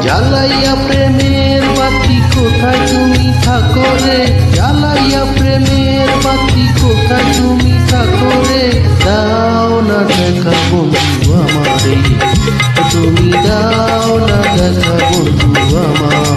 জ্বালাইয়া প্রেমের বাতি কোথায় তুমি থাকো রে, জ্বালাইয়া প্রেমের বাতি কোথায় তুমি থাকো রে, দাও না দেখা বন্ধু আমারে, তুমি দাও না দেখা বন্ধু আমারে।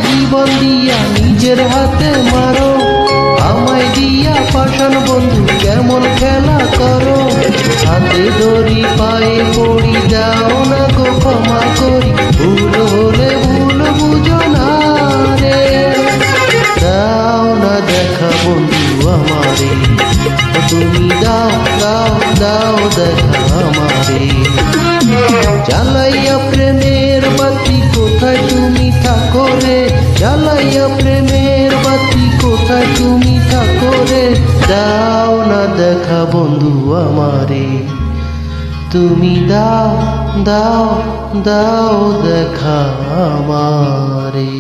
জীবন দিয়া নিজের হাতে মারো, আমায় দিয়া পাষাণ বন্ধু কেমন খেলা করো, হাতে ধরি পায়ে পড়ি দাও না গো ক্ষমা করি, ভুল হলে ভুল বুঝো না রে, দাও না দেখা বন্ধু আমারে, তুমি দাও দাও দাও দেখা আমারে। জ্বালাইয়া প্রেমের বাতি কোথায় তুমি থাকো রে, জ্বালাইয়া প্রেমের বাতি কোথায় তুমি থাকো রে, দাও না দেখা বন্ধু আমারে, তুমি দাও দাও দাও দেখা আমারে।